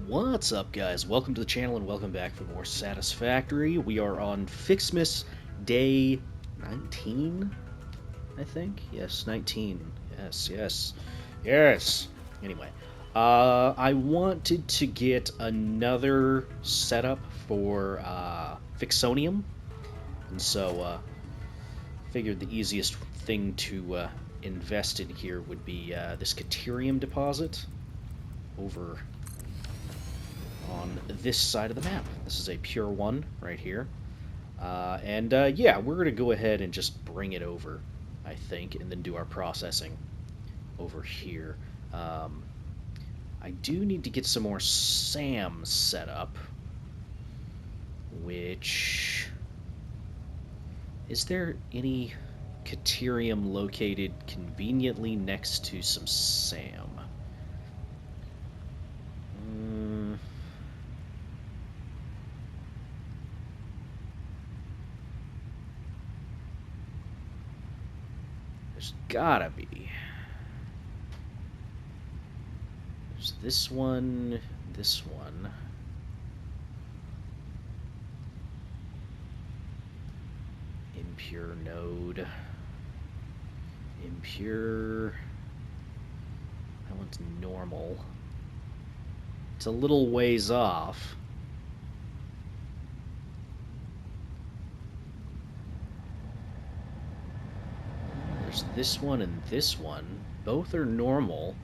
What's up, guys? Welcome to the channel and welcome back for more Satisfactory. We are on FICSMAS day 19, I think? Yes, 19. Yes. Anyway, I wanted to get another setup for Fixonium, and so figured the easiest thing to invest in here would be this Caterium deposit over on this side of the map. This is a pure one right here. Yeah, we're going to go ahead and just bring it over, I think, and then do our processing over here. I do need to get some more SAM set up, which... Is there any Caterium located conveniently next to some SAM? There's gotta be. There's this one, this one. Impure node. Impure. That one's normal. It's a little ways off. There's this one and this one. Both are normal.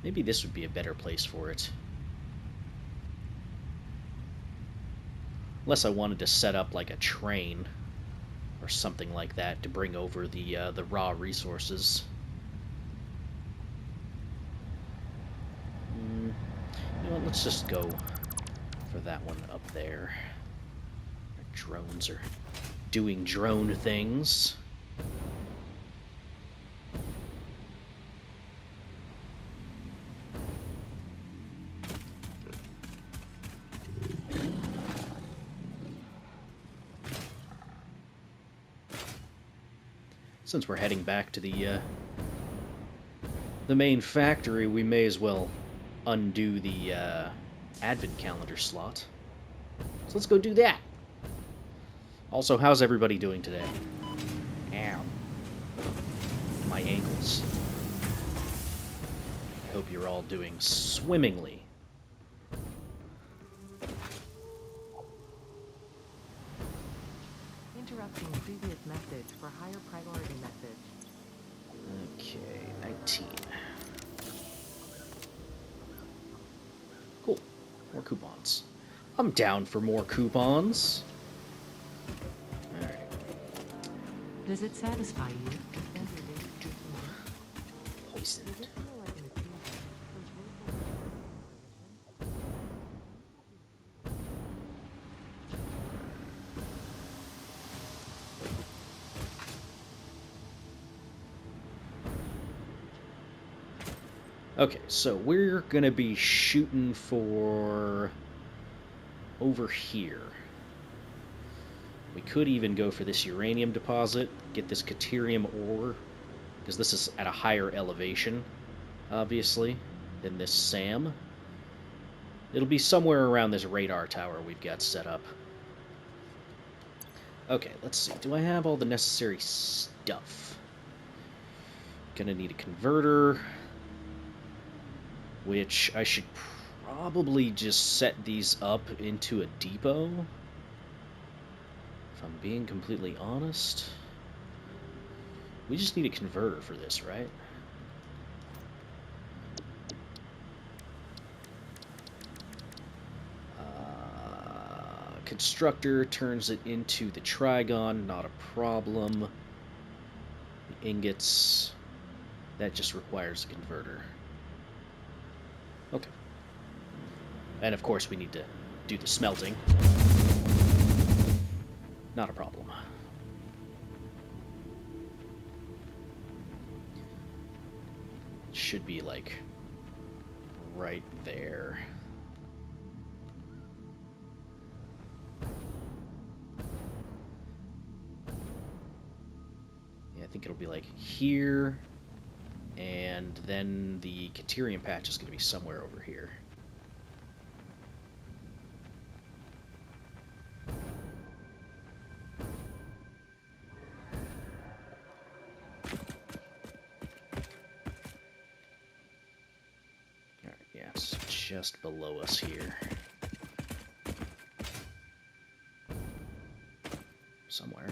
Maybe this would be a better place for it. Unless I wanted to set up like a train or something like that to bring over the raw resources. You know what, let's just go for that one up there. Our drones are doing drone things. Since we're heading back to the main factory, we may as well undo the advent calendar slot. So let's go do that. Also, how's everybody doing today? Ow. My ankles. I hope you're all doing swimmingly. Interrupting previous message for higher priority message. Okay, 19. Cool. More coupons. I'm down for more coupons. Alright. Does it satisfy you? Poisoned. Okay, so we're gonna be shooting for over here. We could even go for this uranium deposit, get this Caterium ore, because this is at a higher elevation, obviously, than this SAM. It'll be somewhere around this radar tower we've got set up. Okay, let's see. Do I have all the necessary stuff? Gonna need a converter, which I should probably just set these up into a depot, if I'm being completely honest. We just need a converter for this, right? Constructor turns it into the Trigon, not a problem. The ingots, that just requires a converter. Okay. And of course we need to do the smelting. Not a problem. Should be like right there. Yeah, I think it'll be like here, and then the Caterium patch is going to be somewhere over here. Yeah, it's just below us here. Somewhere.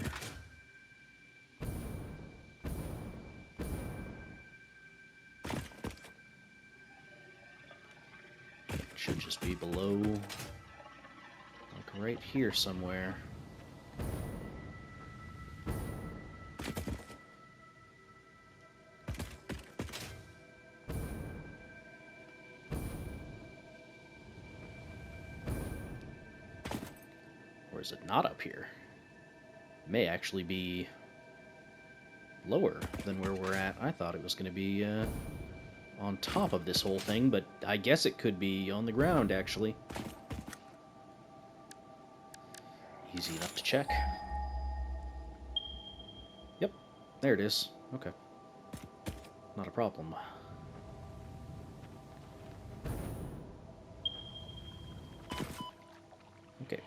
Should just be below, like right here somewhere. Or is it not up here? It may actually be lower than where we're at. I thought it was going to be on top of this whole thing, but I guess it could be on the ground, actually. Easy enough to check. Yep, there it is. Okay. Not a problem. Okay.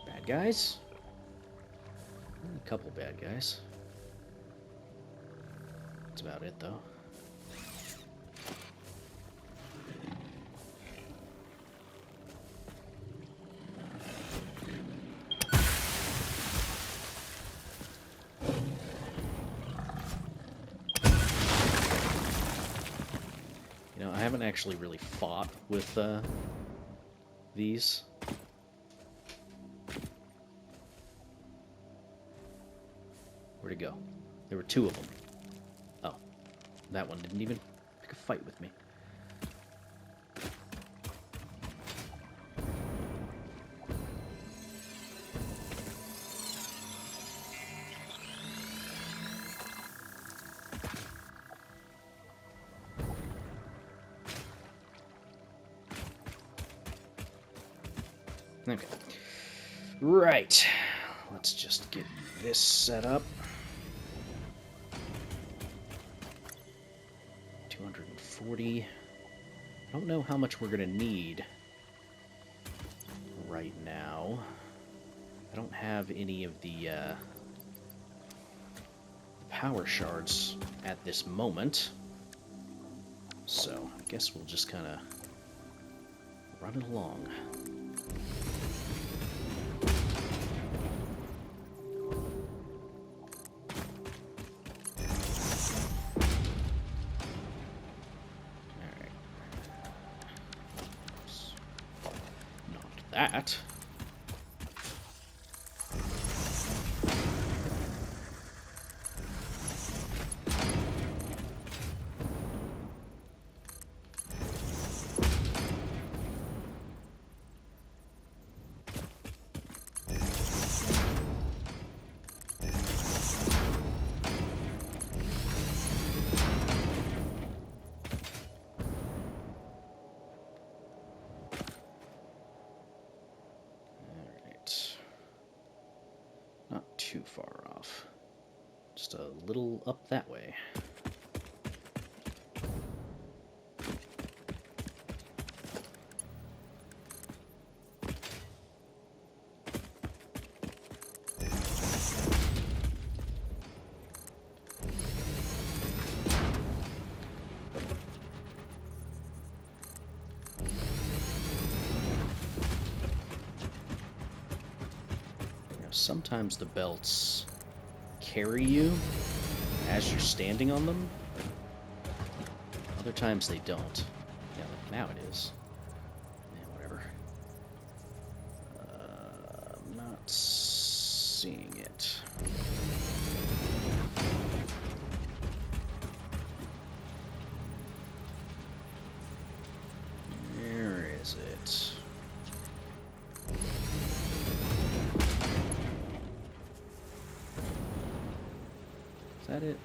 Bad guys? A couple bad guys. That's about it, though. You know, I haven't actually really fought with these. Where'd it go? There were two of them. Oh, that one didn't even pick a fight with me. Okay. Right. Let's just get this set up. 240. I don't know how much we're going to need right now. I don't have any of the power shards at this moment. So I guess we'll just kind of run it along. That. Not too far off. Just a little up that way. Sometimes the belts carry you as you're standing on them. Other times they don't. Yeah, like now it is. Yeah, whatever. I'm not seeing it. Where is it? Is that it?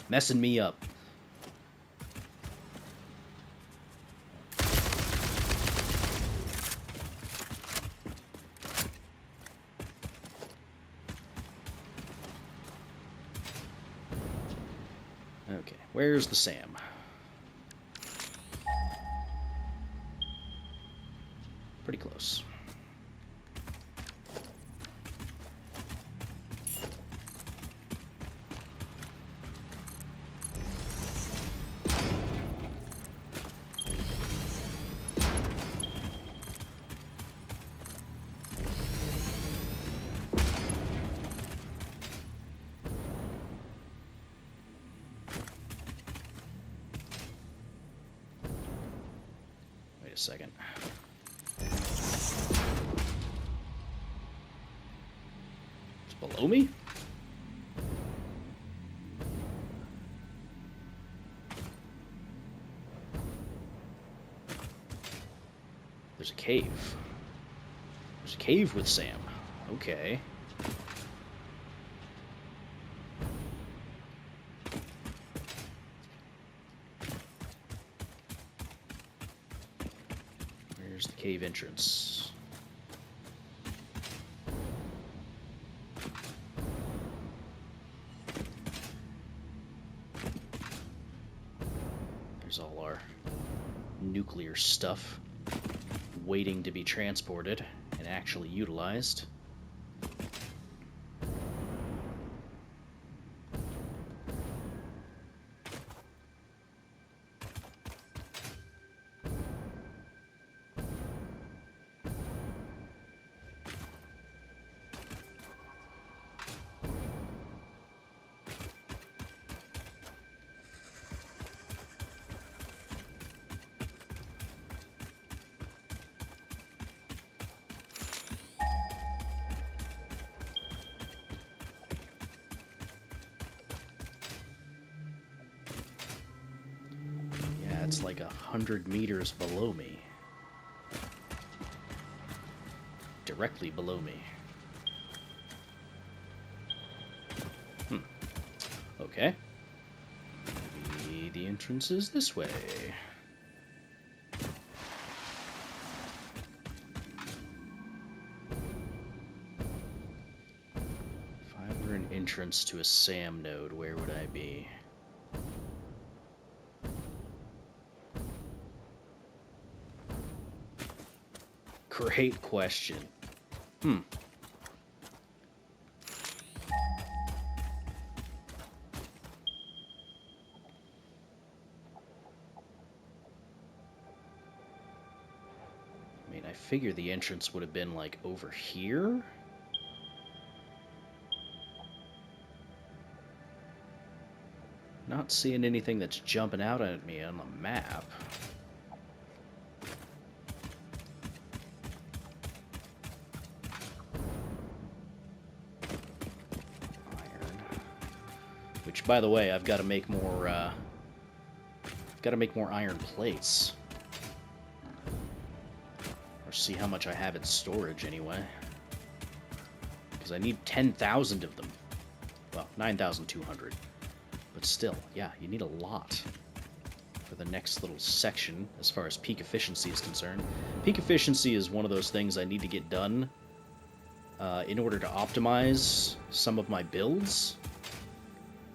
Messing me up. Okay, where's the Sam? Pretty close. Wait a second. It's below me? There's a cave. There's a cave with Sam. Okay. Where's the cave entrance? There's all our nuclear stuff waiting to be transported and actually utilized. It's like 100 meters below me. Directly below me. Okay. Maybe the entrance is this way. If I were an entrance to a SAM node, where would I be? Great question. I mean, I figure the entrance would have been, like, over here? Not seeing anything that's jumping out at me on the map. Which, by the way, I've got to make more. More iron plates, or see how much I have in storage anyway. Because I need 10,000 of them. Well, 9,200, but still, yeah, you need a lot for the next little section as far as peak efficiency is concerned. Peak efficiency is one of those things I need to get done in order to optimize some of my builds.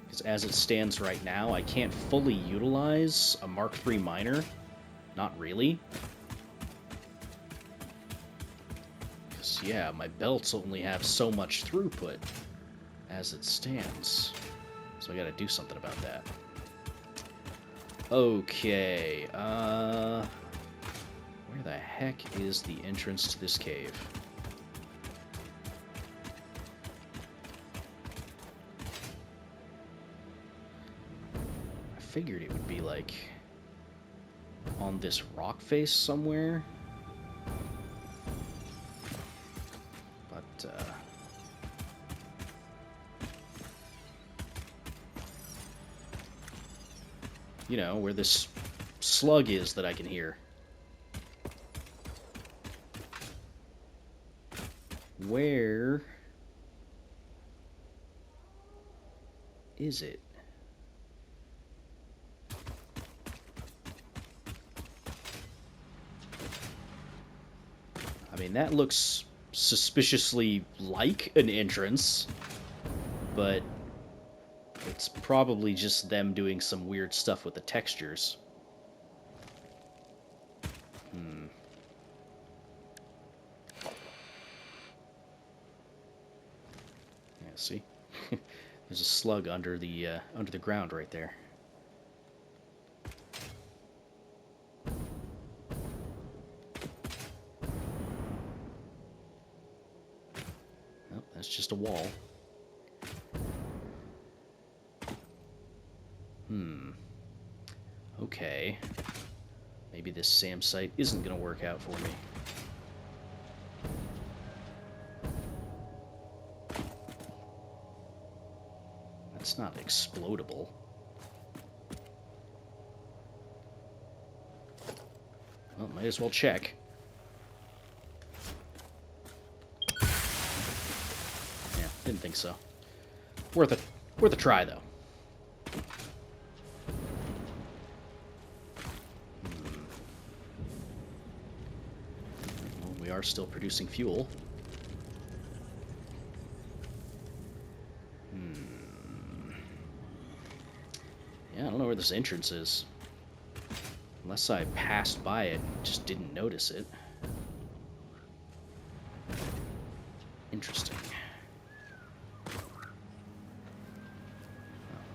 Because as it stands right now, I can't fully utilize a Mark III miner. Not really. Because, yeah, my belts only have so much throughput as it stands. So I gotta do something about that. Okay, where the heck is the entrance to this cave? Figured it would be like on this rock face somewhere, but you know, where this slug is that I can hear. Where is it? mean, that looks suspiciously like an entrance, but it's probably just them doing some weird stuff with the textures. Yeah, see? There's a slug under the ground right there. Oh, that's just a wall. Okay. Maybe this SAM site isn't going to work out for me. That's not explodable. Well, might as well check. Yeah, didn't think so. Worth a try, though. Well, we are still producing fuel. Yeah, I don't know where this entrance is. Unless I passed by it and just didn't notice it. Interesting. Oh,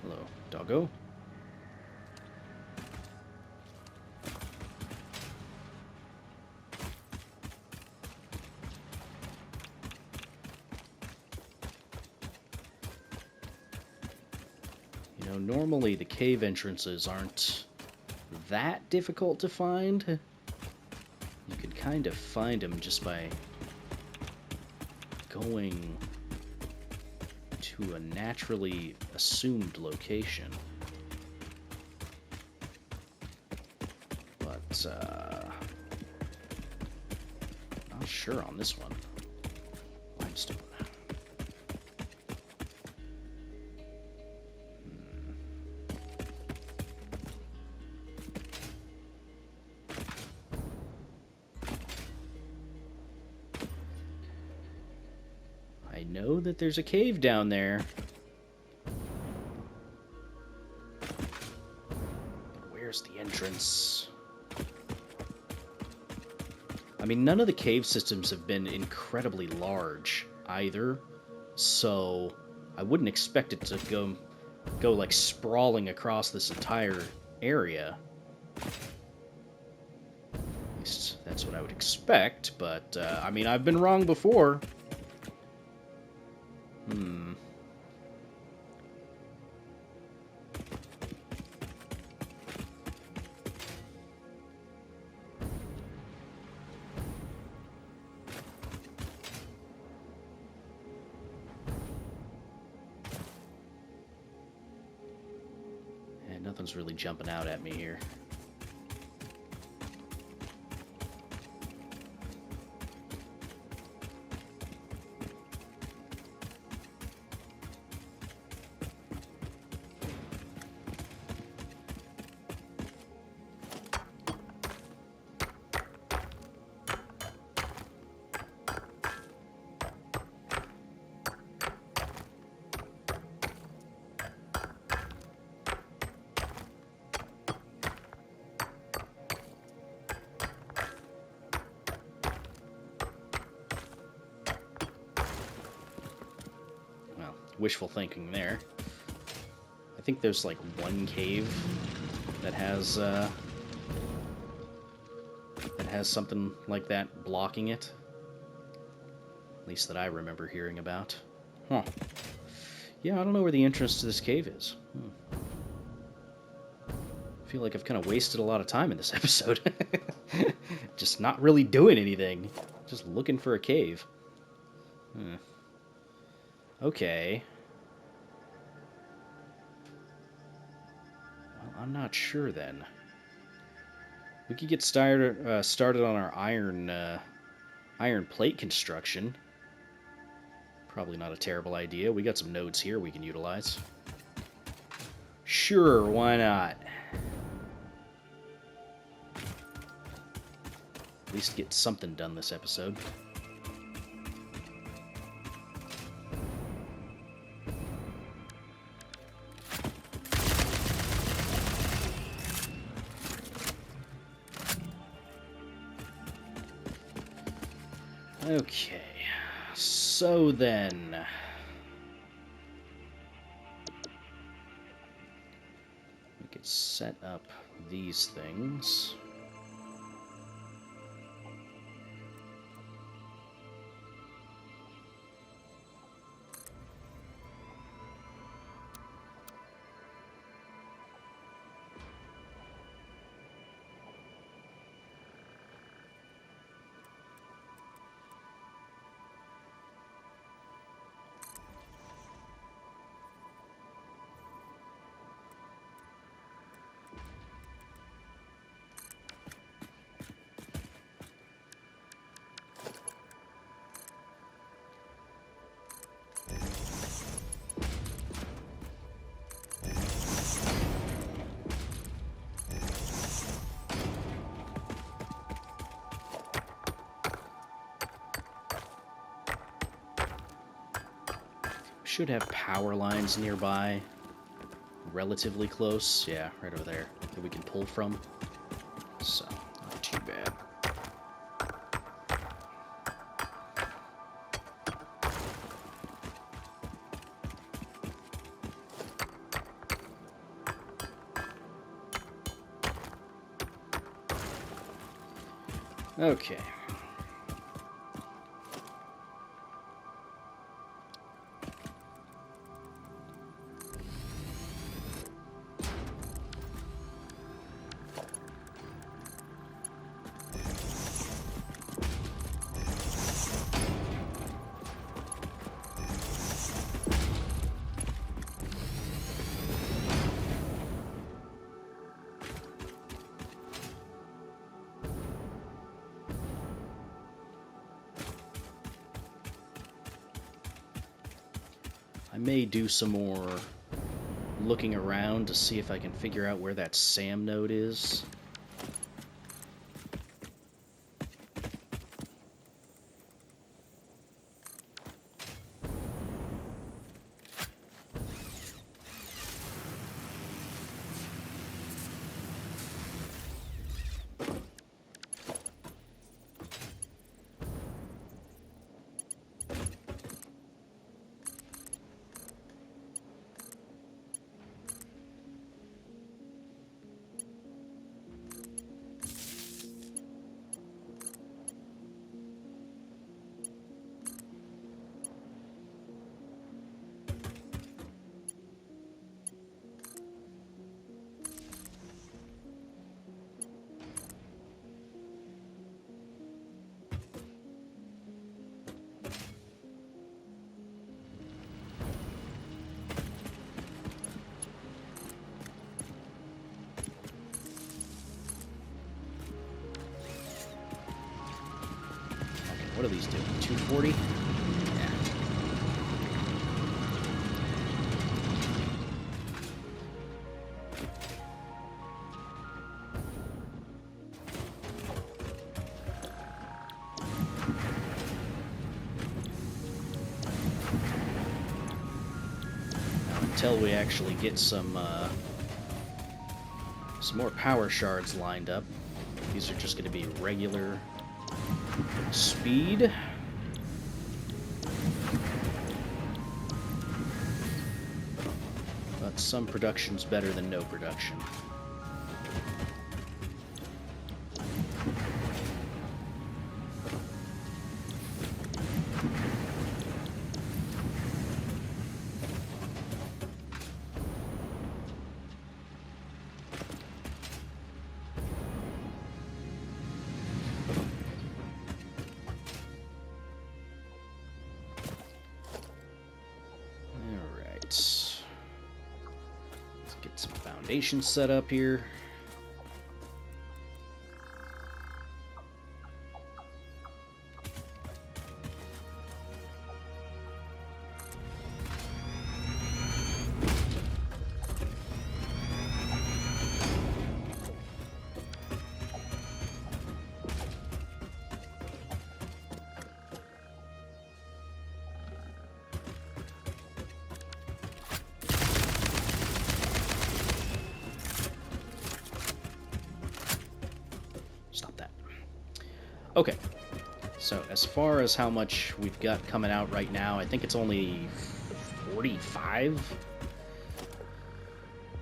hello, doggo. You know, normally the cave entrances aren't that difficult to find. You could kind of find them just by going to a naturally assumed location. But, not sure on this one. Limestone. I know that there's a cave down there. But where's the entrance? I mean, none of the cave systems have been incredibly large either, so I wouldn't expect it to go like sprawling across this entire area. At least that's what I would expect, but I mean, I've been wrong before. And nothing's really jumping out at me here. Wishful thinking there. I think there's like one cave that has something like that blocking it. At least that I remember hearing about. Huh. Yeah, I don't know where the entrance to this cave is. I feel like I've kind of wasted a lot of time in this episode. Just not really doing anything. Just looking for a cave. Okay. Well, I'm not sure then. We could get started on our iron plate construction. Probably not a terrible idea. We got some nodes here we can utilize. Sure, why not? least get something done this episode. Okay, so then... we could set up these things. Should have power lines nearby, relatively close. Yeah, right over there that we can pull from. So, not too bad. Okay. I may do some more looking around to see if I can figure out where that SAM node is. What are these doing? 240? Yeah. Now, until we actually get some more power shards lined up, these are just going to be regular speed. But some production's better than no production. Foundation set up here. Okay. So as far as how much we've got coming out right now, I think it's only 45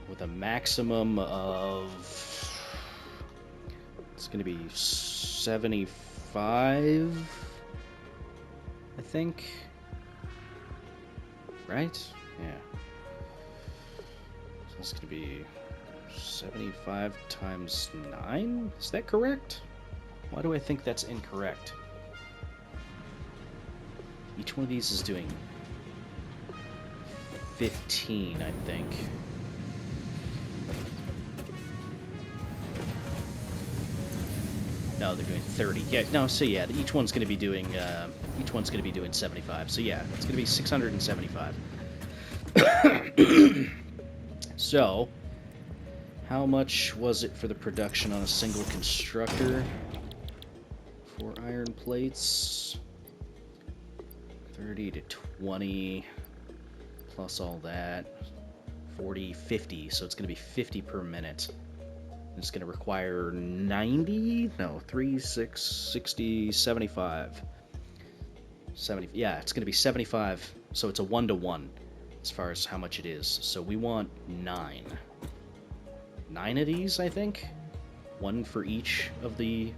with a maximum of, it's going to be 75, I think. Right? Yeah. So it's going to be 75 times 9? Is that correct? Why do I think that's incorrect? Each one of these is doing 15, I think. No, they're doing 30. Yeah, no, so yeah, each one's going to be doing 75. So yeah, it's going to be 675. So, how much was it for the production on a single constructor? 4 iron plates. 30 to 20 plus all that. 40, 50. So it's going to be 50 per minute. It's going to require 90? No, 3, 6, 60, 75. 70. Yeah, it's going to be 75. So it's a 1-to-1 as far as how much it is. So we want 9. 9 of these, I think. 1 for each of the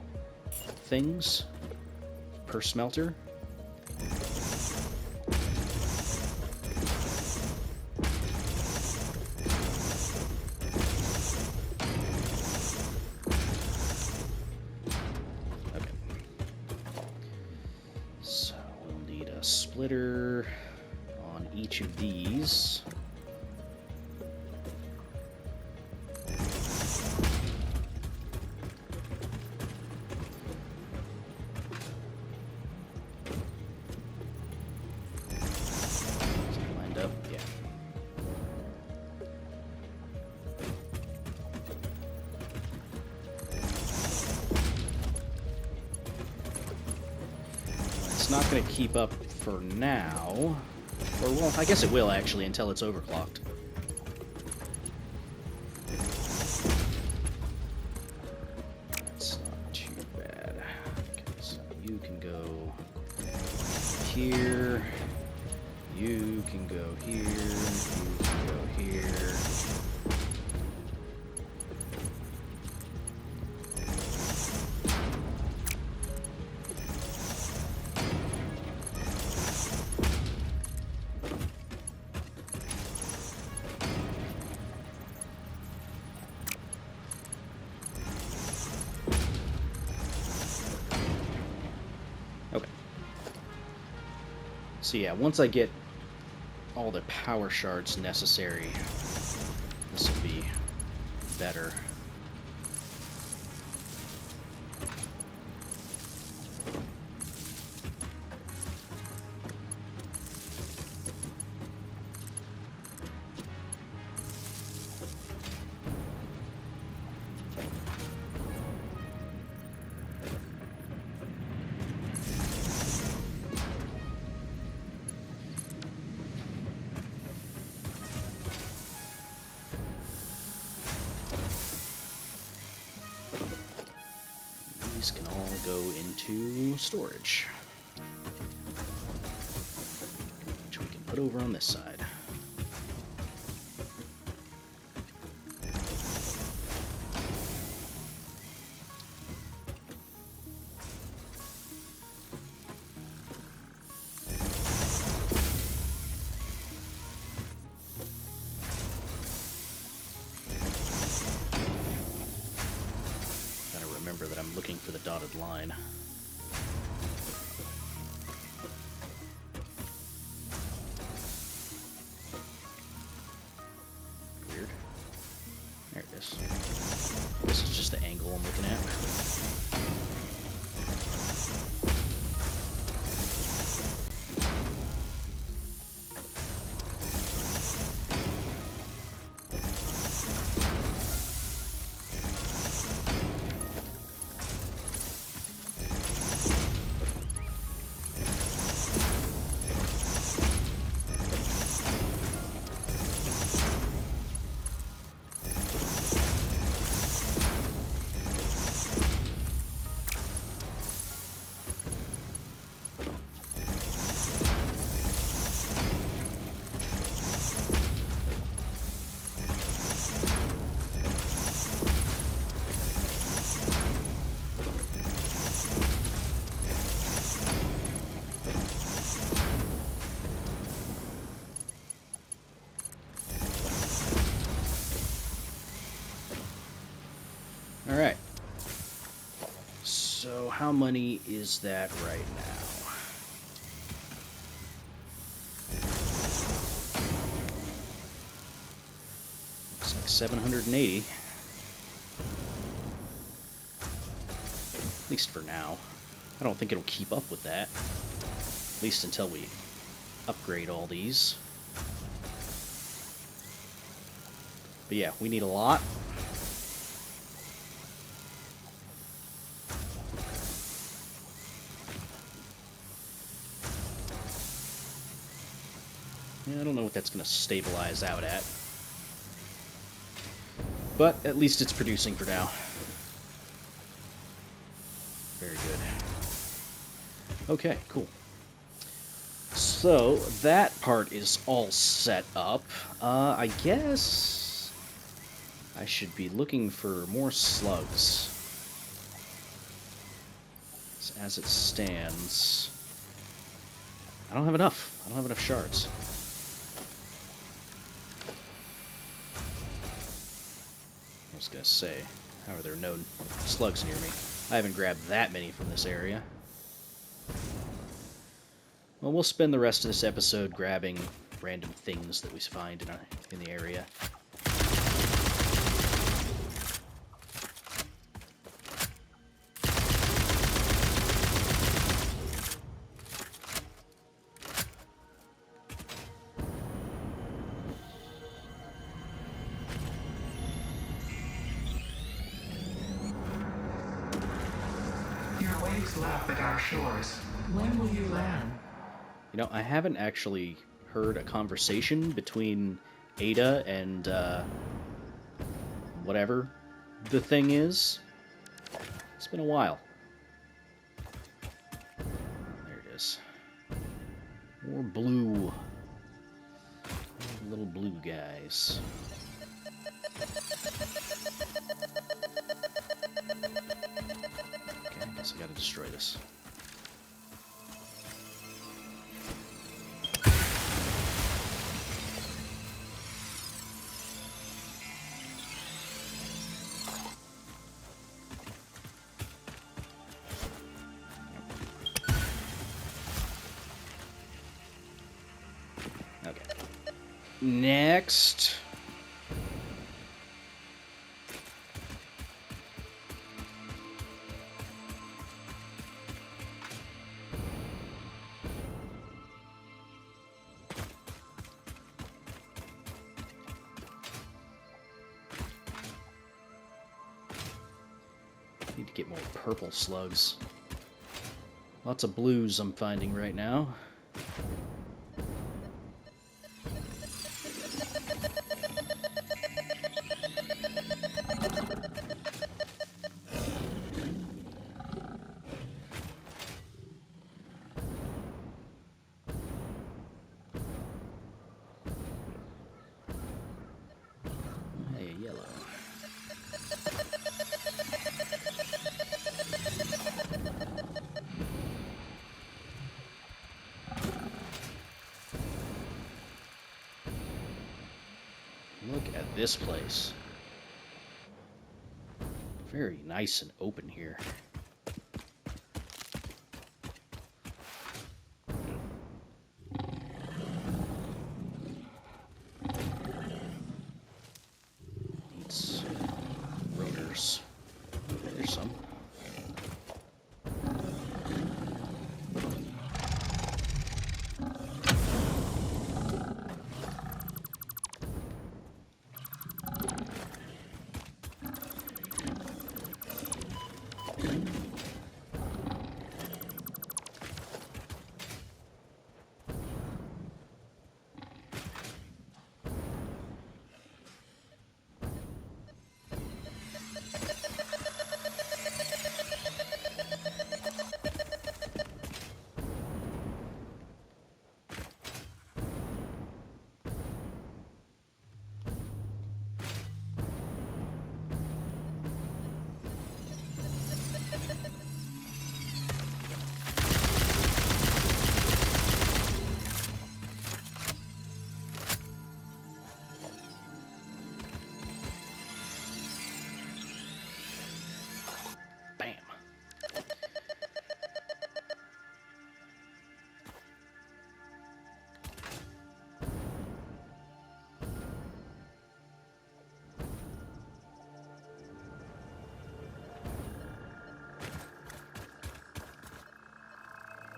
things per smelter. Splitter on each of these. Lined up, yeah. It's not going to keep up for now. Or, well, I guess it will, actually, until it's overclocked. That's not too bad. Okay, so you can go here. You can go here. You can go here. So yeah, once I get all the power shards necessary, this will be better. These can all go into storage, which we can put over on this side. Remember that I'm looking for the dotted line. Weird. There it is. This is just the angle I'm looking at. Alright. So how many is that right now? Looks like 780. At least for now. I don't think it'll keep up with that. At least until we upgrade all these. But yeah, we need a lot. Yeah, I don't know what that's going to stabilize out at. But at least it's producing for now. Very good. Okay, cool. So, that part is all set up. I guess I should be looking for more slugs. As it stands, I don't have enough. I don't have enough shards. I was gonna say, how are there no slugs near me? I haven't grabbed that many from this area. Well, we'll spend the rest of this episode grabbing random things that we find in the area. Your waves lap at our shores. When will you land? You know, I haven't actually heard a conversation between Ada and, whatever the thing is. It's been a while. There it is. More blue. Little blue guys. Okay, I guess I gotta destroy this. Okay. Next. Need to get more purple slugs. Lots of blues I'm finding right now. Hey, yellow. Look at this place. Very nice and open here. Needs rotors. There's some.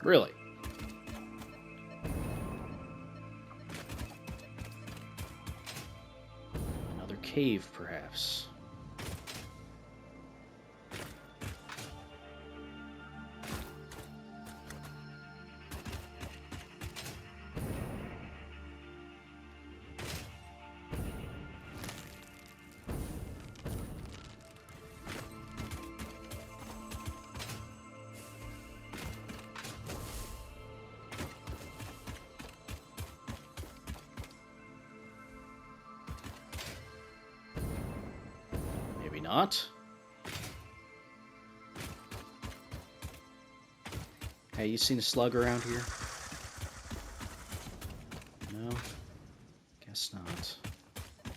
Really? Another cave, perhaps. Maybe not. Hey, you seen a slug around here? No? Guess not. I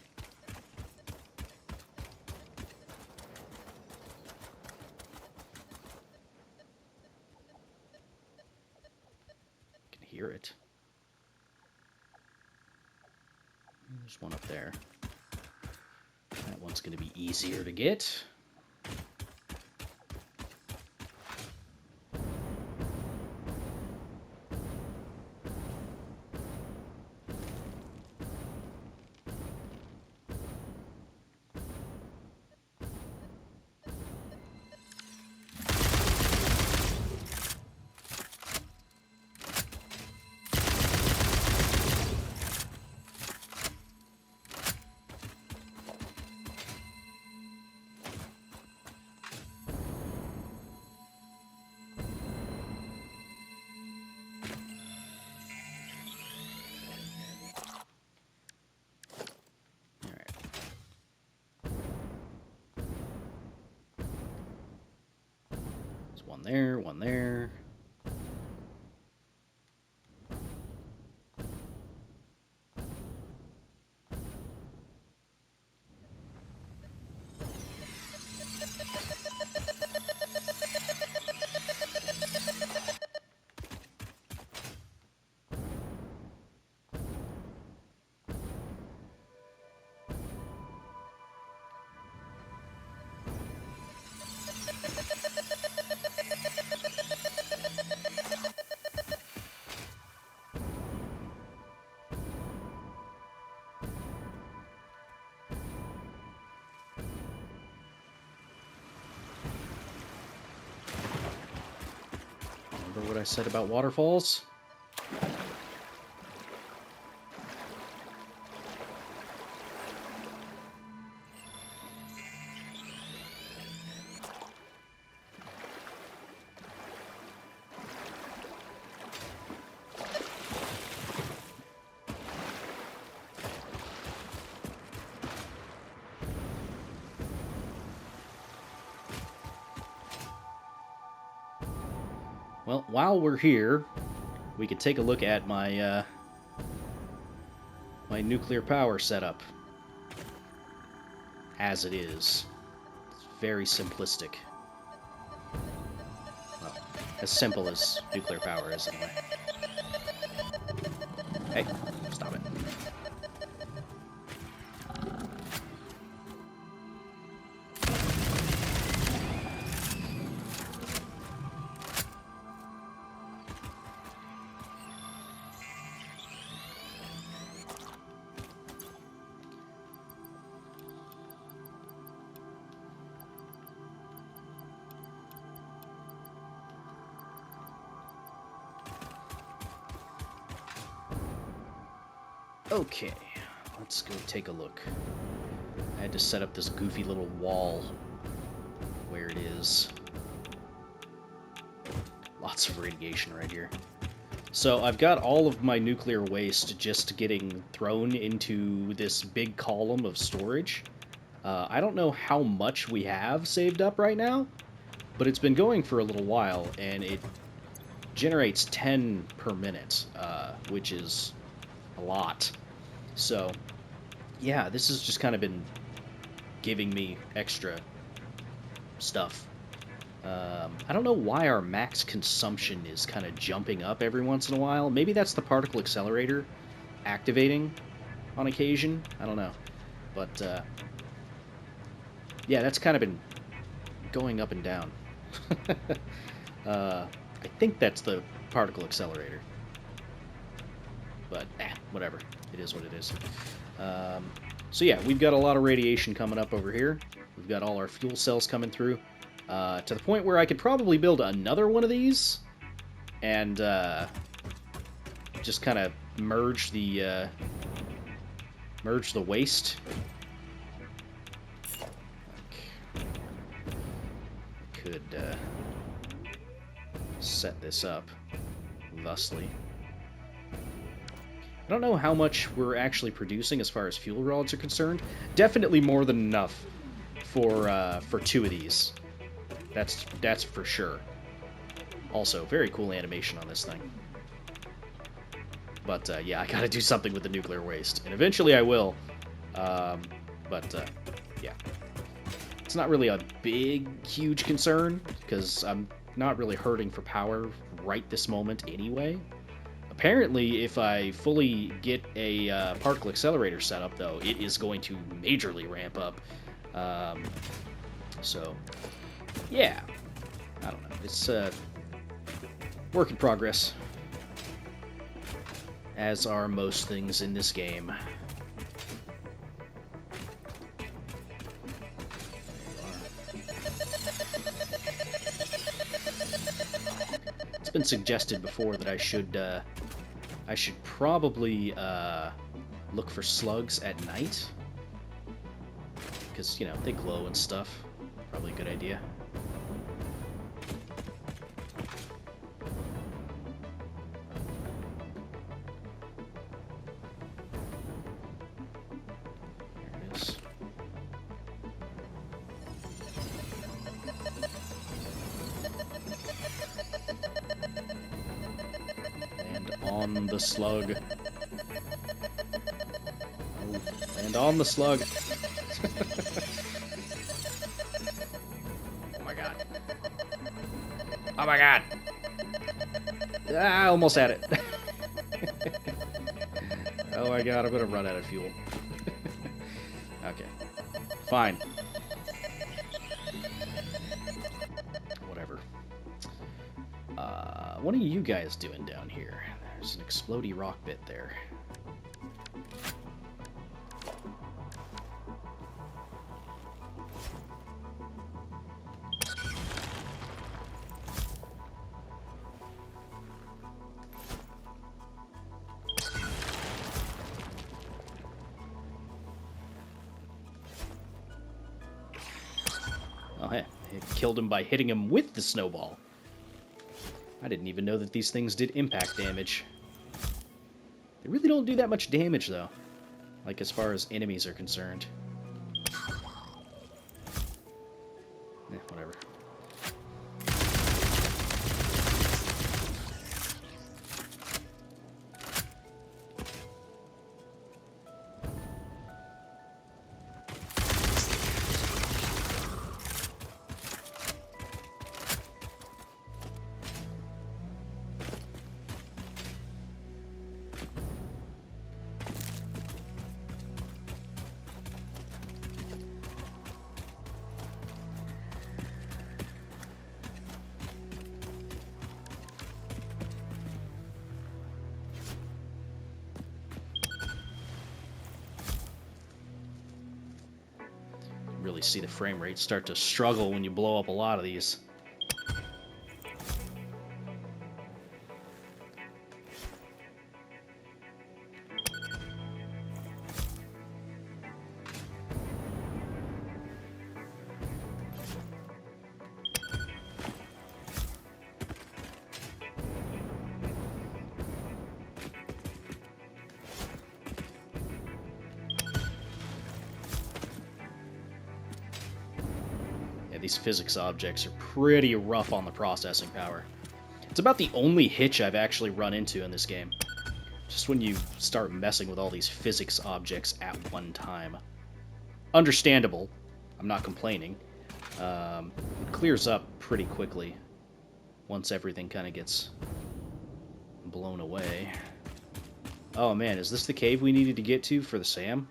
can hear it. There's one up there. That one's going to be easier to get. One there, one there. Remember what I said about waterfalls? Well, while we're here, we could take a look at my my nuclear power setup. As it is. It's very simplistic. Well, as simple as nuclear power is, anyway. Hey, stop it. Okay, let's go take a look. I had to set up this goofy little wall where it is. Lots of radiation right here. So I've got all of my nuclear waste just getting thrown into this big column of storage. I don't know how much we have saved up right now, but it's been going for a little while, and it generates 10 per minute, which is a lot. So, yeah, this has just kind of been giving me extra stuff. I don't know why our max consumption is kind of jumping up every once in a while. Maybe that's the particle accelerator activating on occasion. I don't know. But, yeah, that's kind of been going up and down. I think that's the particle accelerator. But, whatever. It is what it is. So yeah, we've got a lot of radiation coming up over here. We've got all our fuel cells coming through. To the point where I could probably build another one of these and just kind of merge the waste. Could set this up thusly. I don't know how much we're actually producing as far as fuel rods are concerned. Definitely more than enough for 2 of these. That's for sure. Also, very cool animation on this thing. But yeah, I gotta do something with the nuclear waste, and eventually I will. Yeah, it's not really a big, huge concern because I'm not really hurting for power right this moment anyway. Apparently, if I fully get a particle accelerator set up, though, it is going to majorly ramp up. So, yeah. I don't know. It's work in progress. As are most things in this game. It's been suggested before that I should probably look for slugs at night, because, you know, they glow and stuff. Probably a good idea. There it is. And on the slug. Oh, and on the slug. Oh my god. Oh my god. Ah, almost had it. Oh my god, I'm gonna run out of fuel. Okay. Fine. Whatever. What are you guys doing down here? There's an explodey rock bit there. Oh, hey, it killed him by hitting him with the snowball. I didn't even know that these things did impact damage. They really don't do that much damage, though. Like, as far as enemies are concerned. Whatever. Really see the frame rate start to struggle when you blow up a lot of these. These physics objects are pretty rough on the processing power. It's about the only hitch I've actually run into in this game. Just when you start messing with all these physics objects at one time. Understandable. I'm not complaining. It clears up pretty quickly once everything kind of gets blown away. Oh man, is this the cave we needed to get to for the SAM?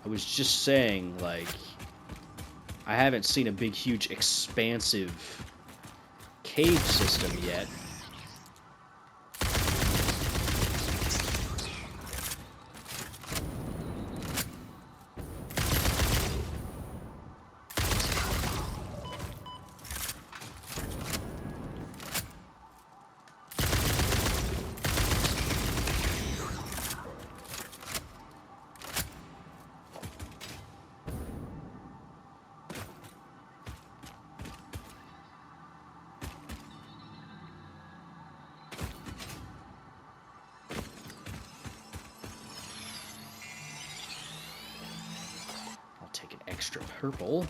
I was just saying, like, I haven't seen a big, huge, expansive cave system yet. Take an extra purple.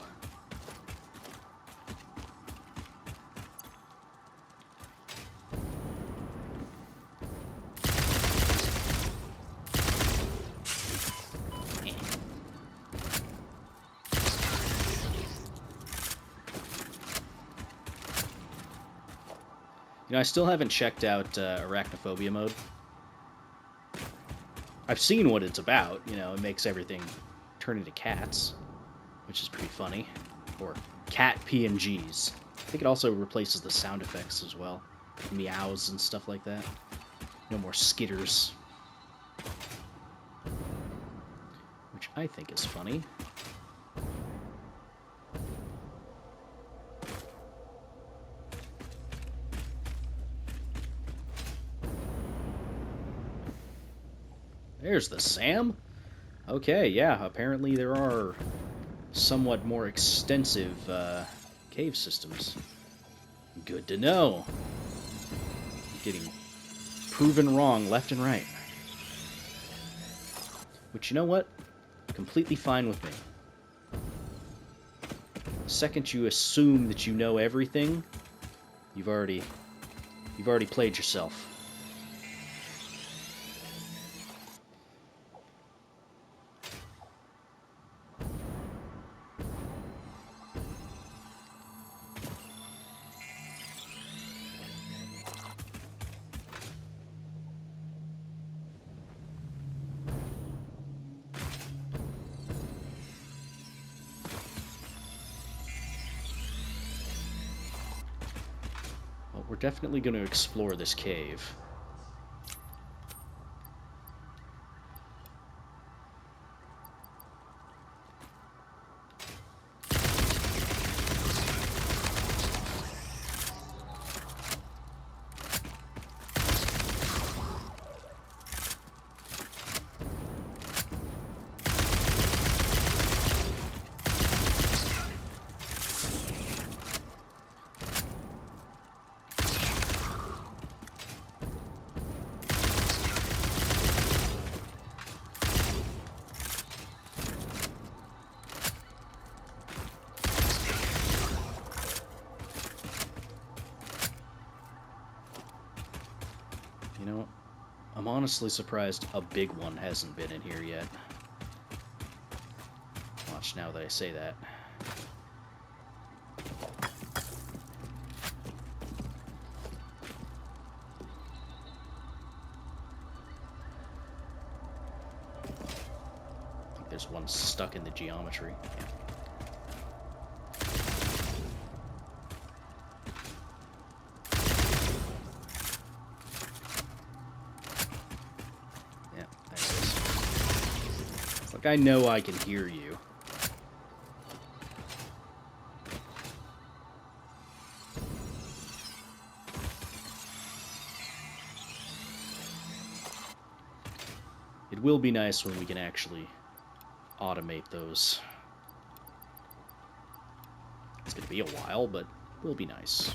You know, I still haven't checked out arachnophobia mode. I've seen what it's about. You know, it makes everything turn into cats, which is pretty funny. Or cat PNGs. I think it also replaces the sound effects as well. Meows and stuff like that. No more skitters. Which I think is funny. There's the Sam. Okay, yeah, apparently there are somewhat more extensive cave systems. Good to know. Getting proven wrong left and right. Which, you know what? Completely fine with me. The second you assume that you know everything, you've already played yourself. We're definitely going to explore this cave. You know, I'm honestly surprised a big one hasn't been in here yet. Watch now that I say that. I think there's one stuck in the geometry. Yeah. I know I can hear you. It will be nice when we can actually automate those. It's going to be a while, but it will be nice.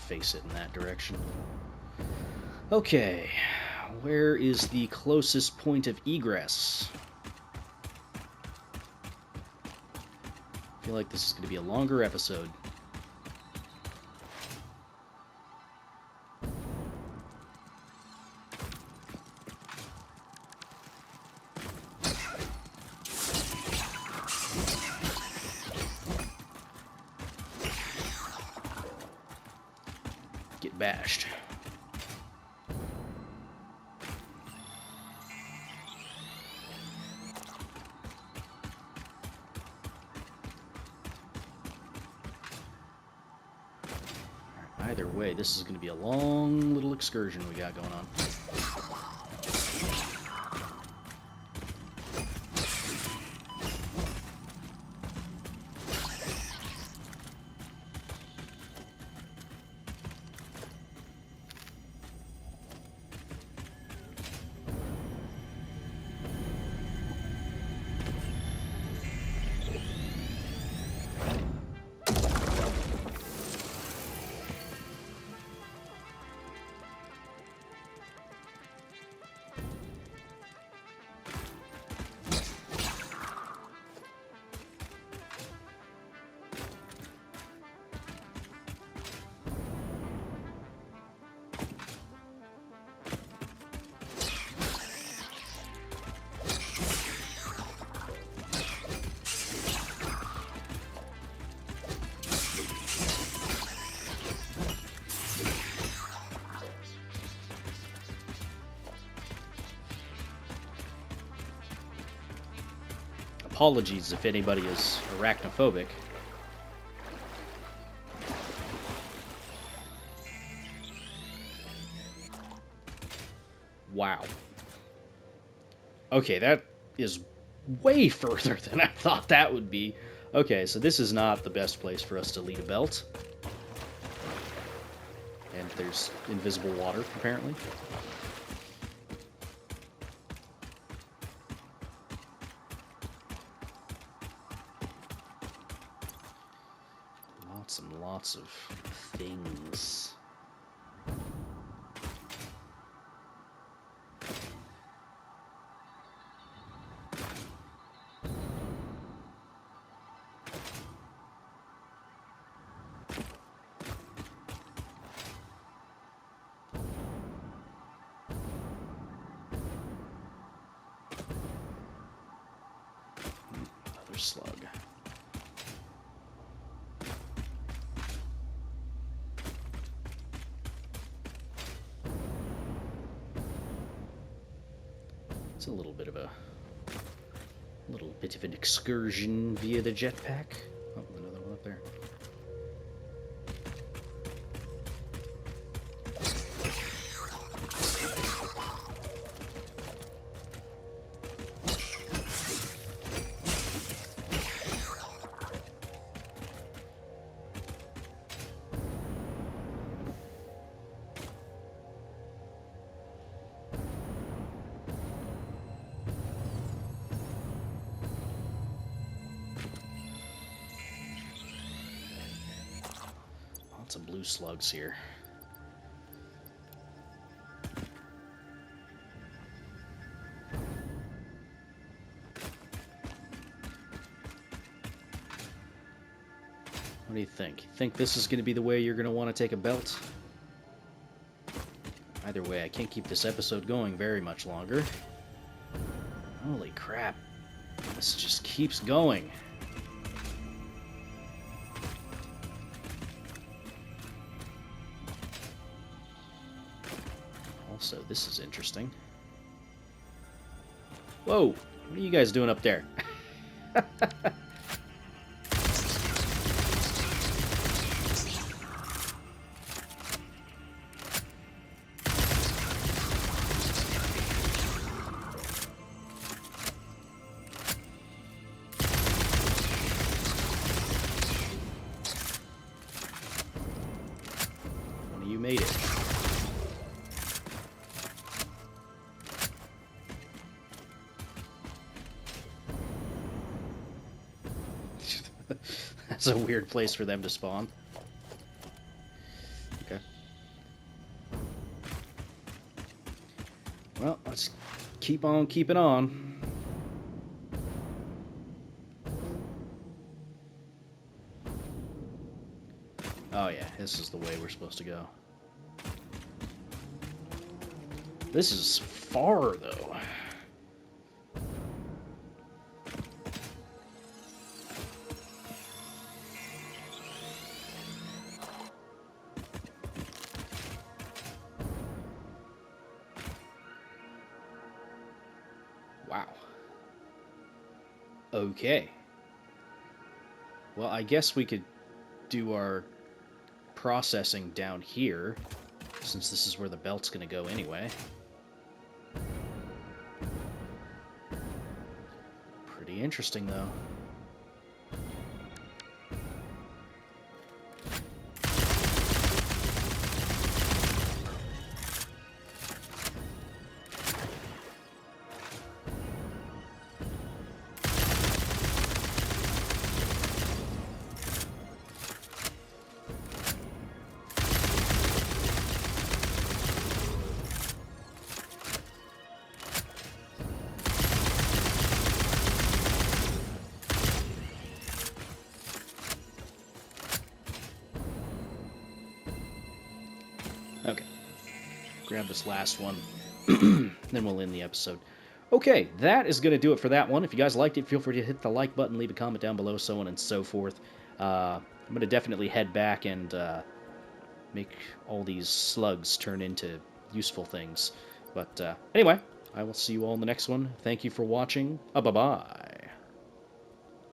Face it in that direction. Okay, where is the closest point of egress? I feel like this is going to be a longer episode. bashed. Either way, this is going to be a long little excursion we got going on. Apologies if anybody is arachnophobic. Wow. Okay, that is way further than I thought that would be. Okay, so this is not the best place for us to lead a belt. And there's invisible water, apparently. Lots and lots of things. Another slug. It's a little bit of an excursion via the jetpack. Oh, another one up there. Lots of blue slugs here. What do you think? You think this is going to be the way you're going to want to take a belt? Either way, I can't keep this episode going very much longer. Holy crap. This just keeps going. Also, this is interesting. Whoa! What are you guys doing up there? One of you made it. That's a weird place for them to spawn. Okay. Well, let's keep on keeping on. Oh yeah, this is the way we're supposed to go. This is far, though. Wow. Okay. Well, I guess we could do our processing down here, since this is where the belt's going to go anyway. Pretty interesting, though. Okay. Grab this last one, then we'll end the episode. Okay, that is going to do it for that one. If you guys liked it, feel free to hit the like button, leave a comment down below, so on and so forth. I'm going to definitely head back and make all these slugs turn into useful things. But anyway, I will see you all in the next one. Thank you for watching. Bye-bye.